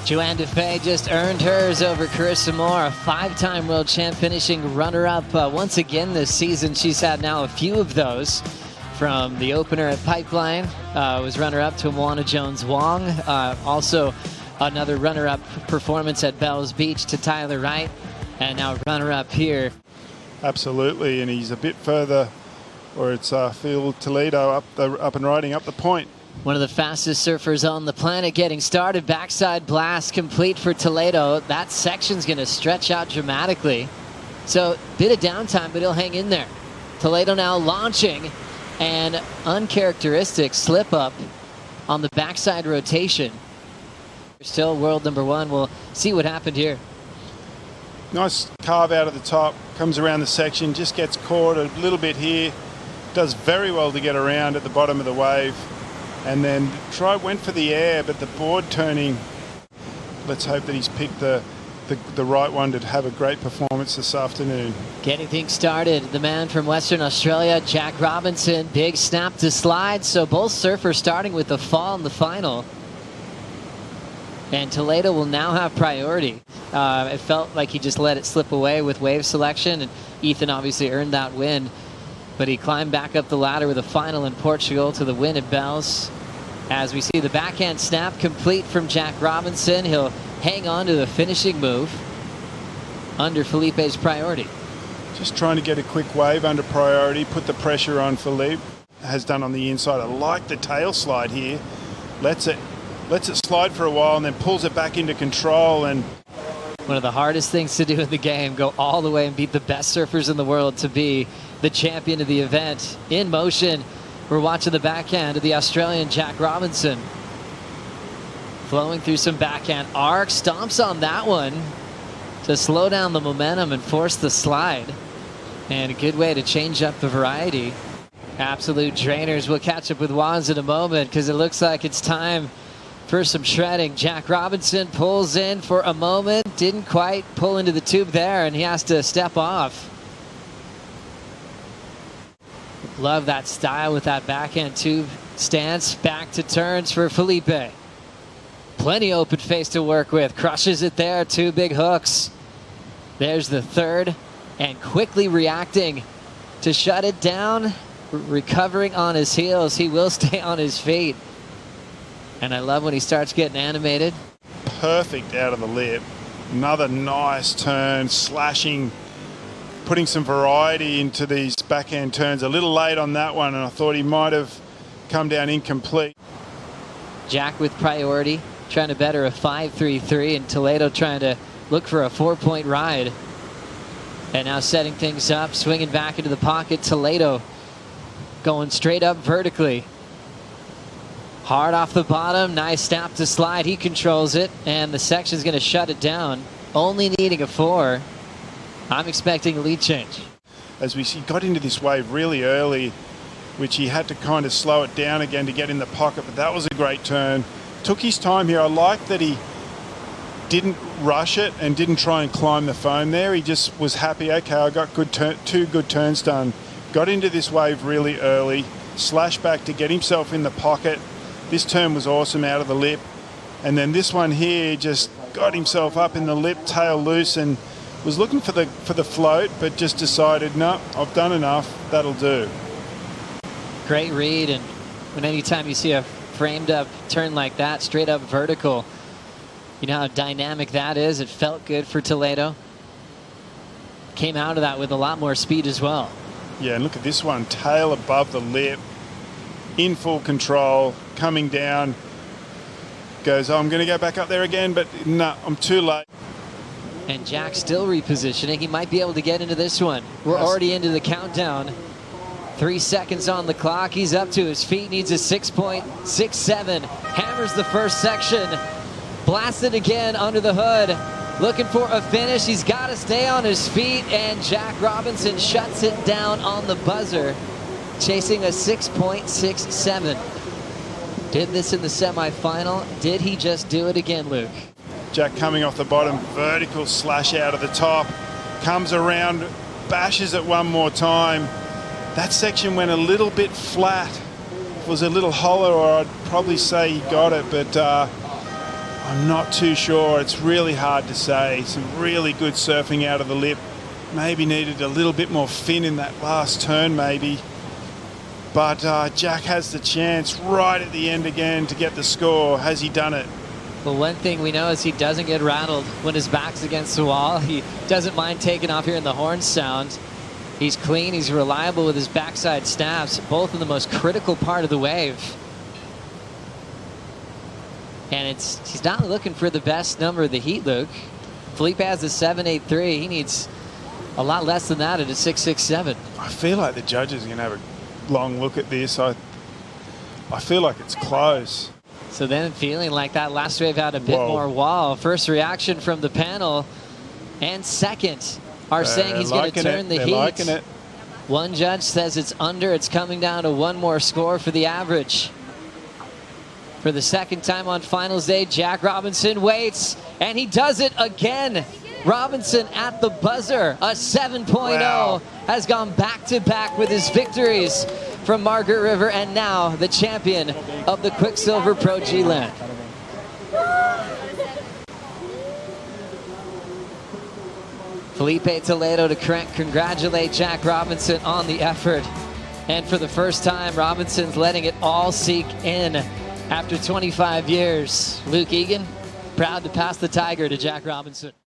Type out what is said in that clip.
Joanne Defay just earned hers over Carissa Moore, a 5-time world champ, finishing runner-up once again this season. She's had now a few of those. From the opener at Pipeline, was runner-up to Moana Jones-Wong. Also another runner-up performance at Bells Beach to Tyler Wright. And now runner-up here. Absolutely, and he's a bit further, or it's Filipe Toledo up and riding up the point. One of the fastest surfers on the planet getting started. Backside blast complete for Toledo. That section's going to stretch out dramatically. So, bit of downtime, but he'll hang in there. Toledo now launching, and uncharacteristic slip up on the backside rotation. Still world number one. We'll see what happened here. Nice carve out of the top, comes around the section, just gets caught a little bit here. Does very well to get around at the bottom of the wave. And then went for the air, but the board turning. Let's hope that he's picked the right one to have a great performance this afternoon. Getting things started, the man from Western Australia, Jack Robinson, big snap to slide. So both surfers starting with the fall in the final. And Toledo will now have priority. It felt like he just let it slip away with wave selection, and Ethan obviously earned that win. But he climbed back up the ladder with a final in Portugal to the win at Bells. As we see the backhand snap complete from Jack Robinson, he'll hang on to the finishing move under Felipe's priority. Just trying to get a quick wave under priority, put the pressure on Filipe. Has done on the inside. I like the tail slide here. Lets it slide for a while and then pulls it back into control. And one of the hardest things to do in the game, go all the way and beat the best surfers in the world to be the champion of the event. In motion, we're watching the backhand of the Australian Jack Robinson. Flowing through some backhand arc, stomps on that one to slow down the momentum and force the slide. And a good way to change up the variety. Absolute drainers. We'll catch up with Wands in a moment because it looks like it's time for some shredding. Jack Robinson pulls in for a moment, didn't quite pull into the tube there, and he has to step off. Love that style with that backhand tube stance. Back to turns for Filipe. Plenty open face to work with. Crushes it there. 2 big hooks. There's the third, and quickly reacting to shut it down. Recovering on his heels. He will stay on his feet. And I love when he starts getting animated. Perfect out of the lip. Another nice turn, slashing, putting some variety into these backhand turns. A little late on that one, and I thought he might have come down incomplete. Jack with priority, trying to better a 5.33, and Toledo trying to look for a 4-point ride. And now setting things up, swinging back into the pocket. Toledo going straight up vertically. Hard off the bottom, nice snap to slide. He controls it, and the section's going to shut it down. Only needing a 4. I'm expecting a lead change. As we see, got into this wave really early, which he had to kind of slow it down again to get in the pocket, but that was a great turn. Took his time here. I like that he didn't rush it and didn't try and climb the foam there. He just was happy, okay, I got 2 good turns done. Got into this wave really early, slashed back to get himself in the pocket. This turn was awesome out of the lip. And then this one here just got himself up in the lip, tail loose, and was looking for the float, but just decided, no, I've done enough, that'll do. Great read, and when anytime you see a framed up turn like that, straight up vertical, you know how dynamic that is. It felt good for Toledo. Came out of that with a lot more speed as well. Yeah, and look at this one, tail above the lip, in full control, coming down, goes, oh, I'm going to go back up there again, but no, I'm too late. And Jack still repositioning. He might be able to get into this one. We're already into the countdown. 3 seconds on the clock. He's up to his feet, needs a 6.67. Hammers the first section. Blasted again under the hood. Looking for a finish. He's got to stay on his feet, and Jack Robinson shuts it down on the buzzer, chasing a 6.67. Did this in the semifinal. Did he just do it again, Luke? Jack coming off the bottom, vertical slash out of the top, comes around, bashes it one more time. That section went a little bit flat. It was a little hollow, or I'd probably say he got it, but I'm not too sure. It's really hard to say. Some really good surfing out of the lip. Maybe needed a little bit more fin in that last turn, maybe. But Jack has the chance right at the end again to get the score. Has he done it? Well, one thing we know is he doesn't get rattled when his back's against the wall. He doesn't mind taking off here in the horn sound. He's clean, he's reliable with his backside snaps, both in the most critical part of the wave. And he's not looking for the best number of the heat, Luke. Filipe has a 7.83. He needs a lot less than that at a 6.67. I feel like the judges are going to have a long look at this. I feel like it's close. So then feeling like that last wave had a bit more wall. First reaction from the panel. And second are saying he's going to turn the heat. They're liking it. One judge says it's under. It's coming down to one more score for the average. For the second time on finals day, Jack Robinson waits, and he does it again. Robinson at the buzzer, a 7.0, Wow. has gone back-to-back with his victories from Margaret River, and now the champion of the Quiksilver Pro G-Land. Filipe Toledo to congratulate Jack Robinson on the effort. And for the first time, Robinson's letting it all sink in after 25 years. Luke Egan, proud to pass the Tiger to Jack Robinson.